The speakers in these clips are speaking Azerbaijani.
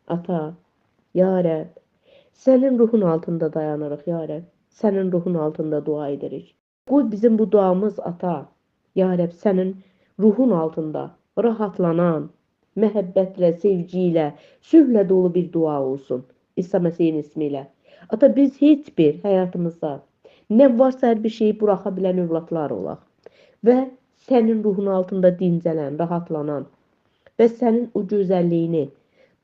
Ata, ya Rəbb, sənin ruhun altında dayanırıq, ya Rəbb. Sənin ruhun altında dua edirik. Qoy bizim bu duamız, ata, ya Rəbb, sənin ruhun altında rahatlanan, məhəbbətlə, sevgi ilə, sülhlə dolu bir dua olsun. İsa Məsihin ismi ilə. Ata, biz heç bir həyatımızda nə varsa hər bir şeyi buraxa bilən övladlar olaq və sənin ruhun altında dincələn, rahatlanan və sənin o gözəlliyini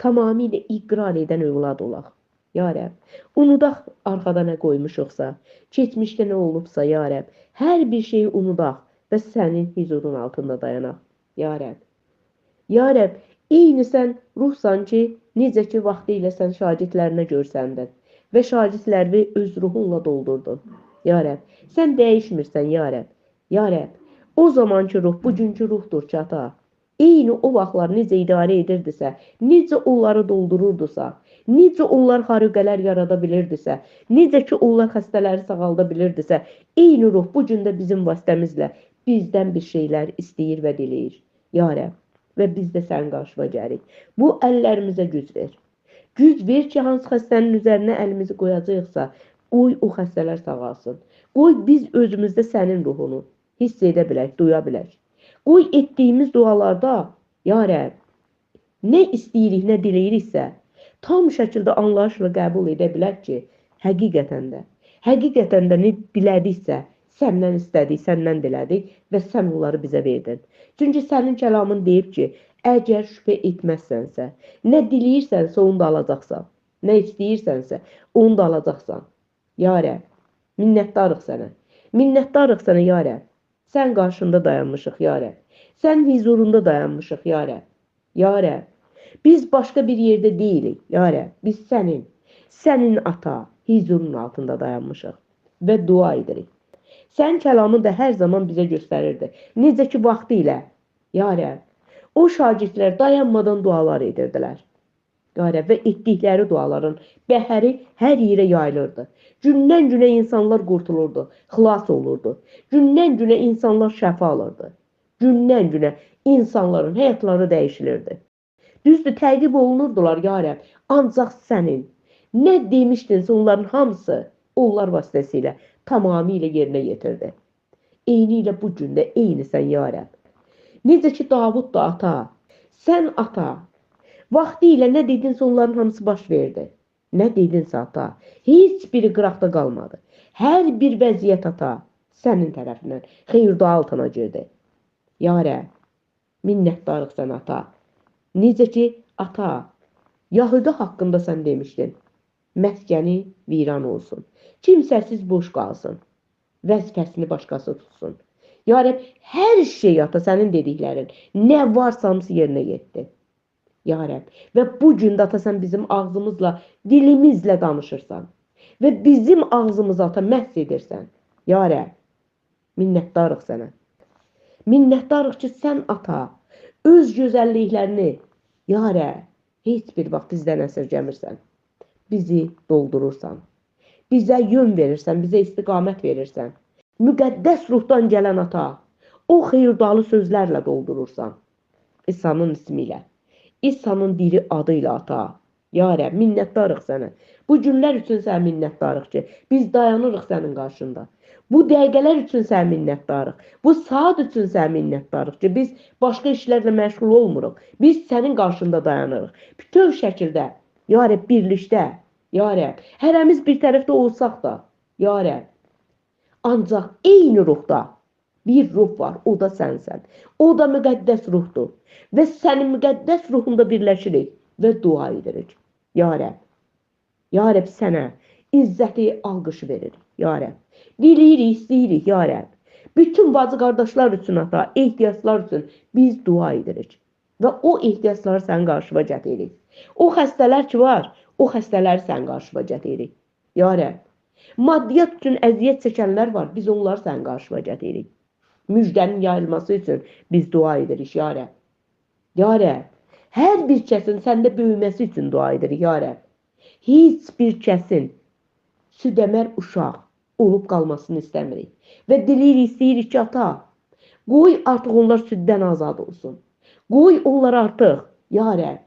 tamamilə iqrar edən övlad olaq. Ya Rəbb, unudaq arxada nə qoymuşuqsa, keçmişdə nə olubsa, ya Rəbb, hər bir şeyi unudaq və sənin huzurun altında dayanaq. Ya Rəbb, ya Rəbb, eyni sən ruhsan ki, necə ki vaxtı ilə sən şagirdlərinə görsəndin və şagirdləri öz ruhunla doldurdun. Ya Rəbb, sən dəyişmirsən, ya Rəbb. Ya Rəbb, o zamanki ruh bugünkü ruhdur ki, ata. Eyni o vaxtlar necə idarə edirdisə, necə onları doldururdusa, necə onlar xarüqələr yarada bilirdisə, necə ki onlar xəstələri sağalda bilirdisə, eyni ruh bu gün də bizim vasitəmizlə bizdən bir şeylər istəyir və diləyir. Ya Rəbb, və biz də sənin qarşına gəlirik. Bu əllərimizə güc ver. Güc ver ki, hansı xəstənin üzərinə əlimizi qoyacaqsa, qoy o xəstələr sağalsın. Qoy biz özümüzdə sənin ruhunu hiss edə bilək, duya bilək. Qoy etdiyimiz dualarda, ya Rəbb, nə istəyirik, nə diləyiriksə, tam şəkildə anlayışla qəbul edə bilək ki, həqiqətən də nə dilədiksə, səndən istədik, səndən dilədik və sən onları bizə verdin. Çünki sənin kəlamın deyib ki, əgər şübhə etməzsənsə, nə diləyirsənsə onu da alacaqsan, nə istəyirsənsə onu da alacaqsan. Ya Rəbb, minnətdarıq sənə. Minnətdarıq sənə, ya Rəbb. Sən qarşında dayanmışıq, ya Rəbb. Sən huzurunda dayanmışıq, ya Rəbb. Ya Rəbb, biz başqa bir yerdə deyilik, ya Rəbb. Biz sənin ata, huzurun altında dayanmışıq və dua edirik. Sənin kəlamın da hər zaman bizə göstərirdi. Necə ki vaxtı ilə, ya Rəbb, o şagirdlər dayanmadan dualar edirdilər. Ya Rəbb, və etdikləri duaların bəhəri hər yerə yayılırdı. Gündən günə insanlar qurtulurdu, xilas olurdu. Gündən günə insanlar şəfa alırdı. Gündən günə insanların həyatları dəyişilirdi. Düzdür, təqib olunurdular, ya Rəbb, ancaq sənin nə demişdinsə onların hamısı onlar vasitəsilə tamamilə yerinə yetirdi. Eyni ilə bu gün də eynisən, ya Rəbb. Necə ki Davud da ata, sən ata, vaxtı ilə nə dedinsə onların hamısı baş verdi. Nə dedinsə ata, heç biri qıraqda qalmadı. Hər bir vəziyyət ata, sənin tərəfindən xeyir-dua altına girdi. Ya Rəbb, minnətdarıq sən ata. Necə ki ata, Yahuda haqqında sən demişdin, məskəni viran olsun, kimsəsiz boş qalsın, vəzifəsini başqası tutsun. Ya Rəbb, hər şey ata sənin dediklərin, nə varsa hamısı yerinə yetdi. Ya Rəbb, və bu gün də ata sən bizim ağzımızla, dilimizlə danışırsan və bizim ağzımızı ata məhz edirsən. Ya Rəbb, minnətdarıq sənə. Minnətdarıq ki, sən ata öz gözəlliklərini, ya Rəbb, heç bir vaxt bizdən əsirgəmirsən. Bizi doldurursan. Bizə yön verirsən, bizə istiqamət verirsən. Müqəddəs ruhdan gələn ata, o xeyirdalı sözlərlə doldurursan. İsa'nın ismi ilə. İsa'nın diri adıyla ata. Ya Rəbb, minnətdarıq sənə. Bu günlər üçün sən minnətdarıq ki, biz dayanırıq sənin qarşında. Bu dəqiqələr üçün sən minnətdarıq. Bu saat üçün sən minnətdarıq ki, biz başqa işlərlə məşğul olmuruq. Biz sənin qarşında dayanırıq. Bütöv şəkildə, ya Rəbb, birlikdə, ya Rəbb, hərəmiz bir tərəfdə olsaq da, ya Rəbb, ancaq eyni ruhda bir ruh var, o da sənsən. O da müqəddəs ruhdur. Və sənin müqəddəs ruhunda birləşirik və dua edirik. Ya Rəbb, ya Rəbb, sənə izzəti alqışı veririk. Ya Rəbb, diləyirik, istəyirik, ya Rəbb. Bütün bacı qardaşlar üçün ata, ehtiyaclar üçün biz dua edirik. Və o ehtiyacları sənin qarşıma gətiririk. O xəstələr ki var, o xəstələri sənin qarşıma gətiririk. Ya Rəbb, maddiyyat üçün əziyyət çəkənlər var, biz onları sənin qarşıma gətiririk. Müjdənin yayılması üçün biz dua edirik, ya Rəbb. Ya Rəbb, hər bir kəsin səndə böyüməsi üçün dua edirik, ya Rəbb. Heç bir kəsin südəmər uşaq olub qalmasını istəmirik. Və diləyirik, istəyirik ki, ata, qoy artıq onlar süddən azad olsun. Qoy onlar artıq, ya Rəbb,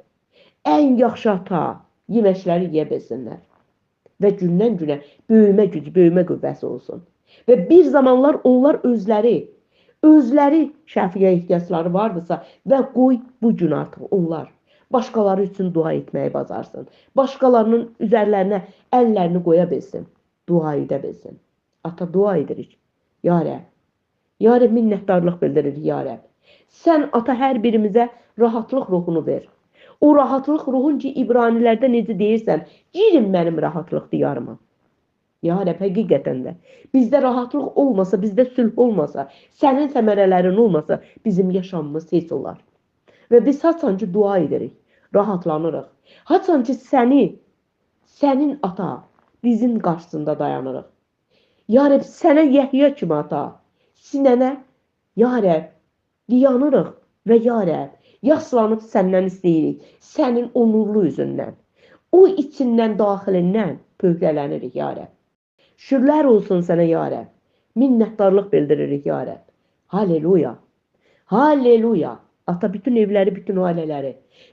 ən yaxşı ata yeməkləri yeyə bilsinlər. Və gündən günə böyümə gücü, böyümə qüvvəsi olsun. Və bir zamanlar onlar özləri şəfiyə ehtiyacları vardırsa və qoy bu gün artıq onlar başqaları üçün dua etməyi bacarsın. Başqalarının üzərlərinə əllərini qoya bilsin, dua edə bilsin. Ata dua edirik. Ya Rəbb, Ya Rəbb minnətdarlıq bildiririk, Ya Rəbb. Sən ata hər birimizə rahatlıq ruhunu ver. O rahatlıq ruhun ki, İbranilərdə necə deyirsən, girin mənim rahatlıq diyarıma. Ya Rəbb, həqiqətən də bizdə rahatlıq olmasa, bizdə sülh olmasa, sənin səmərələrin olmasa, bizim yaşamımız heç olar. Və biz haçan ki dua edirik, rahatlanırıq. Haçan ki sənin ata bizim qarşısında dayanırıq. Ya Rəbb, sənə Yəhya kimi ata, sinənə, Ya Rəbb, dayanırıq və Ya Rəbb, yaslanıb səndən istəyirik, sənin onurlu üzündən, o içindən, daxilindən pöhrələnirik, Ya Rəbb. Şükürlər olsun sənə, Ya Rəbb. Minnətdarlıq bildiririk, Ya Rəbb. Halleluya. Halleluya. Ata bütün evləri, bütün ailələri,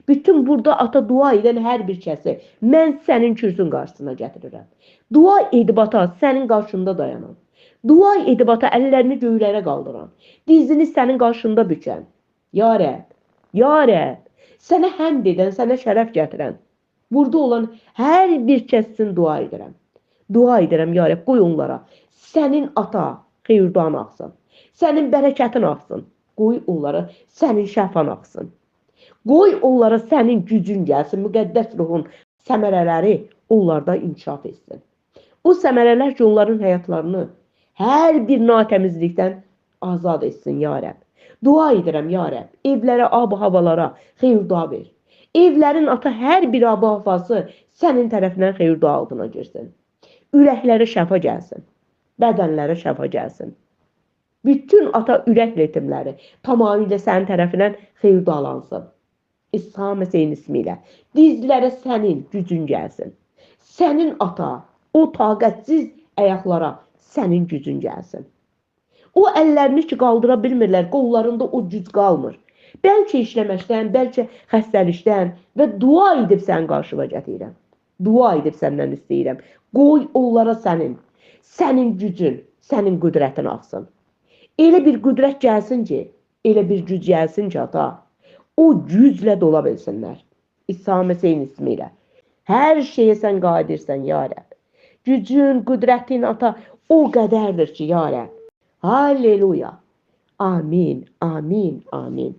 bütün burada ata dua edən hər bir kəsi mən sənin kürsün qarşısına gətirirəm. Dua edib ata sənin qarşında dayanan. Dua edib ata əllərini göylərə qaldıran. Dizini sənin qarşında bükən. Ya Rəbb, Ya Rəbb, sənə həmd edən, sənə şərəf gətirən. Burada olan hər bir kəs üçün dua edirəm. Dua edirəm, Ya Rəbb, qoy onlara sənin ata xeyirdan axsın. Sənin bərəkətin axsın. Qoy onlara sənin şəfan axsın. Qoy onlara sənin gücün gəlsin, müqəddəs ruhun səmərələri onlarda inkişaf etsin. O səmərələr ki, onların həyatlarını hər bir natəmizlikdən azad etsin, Ya Rəbb. Dua edirəm, Ya Rəbb, evlərə, ab-havalara xeyir-dua ver. Evlərin ata hər bir ab-havası sənin tərəfindən xeyir-dua altına girsin. Ürəklərə şəfa gəlsin, bədənlərə şəfa gəlsin. Bütün ata ürək ritimləri tamamilə sənin tərəfindən xeyir-dualansın. İsa Məsihin ismi ilə dizlərə sənin gücün gəlsin. Sənin ata, o taqətsiz ayaqlara sənin gücün gəlsin. O əllərini ki qaldıra bilmirlər, qollarında o güc qalmır. Bəlkə işləməkdən, bəlkə xəstəlikdən və dua edib sənin qarşıma gətirirəm. Dua edib səndən istəyirəm. Qoy onlara sənin gücün, sənin qüdrətin axsın. Elə bir qüdrət gəlsin ki, elə bir güc gəlsin ki, ata, o güclə dola bilsinlər. İsa Məsihin ismi ilə. Hər şeyə sən qadirsən, Ya Rəbb. Gücün, qüdrətin, ata, o qədərdir ki, Ya Rəbb. Halleluya. Amin, amin, amin.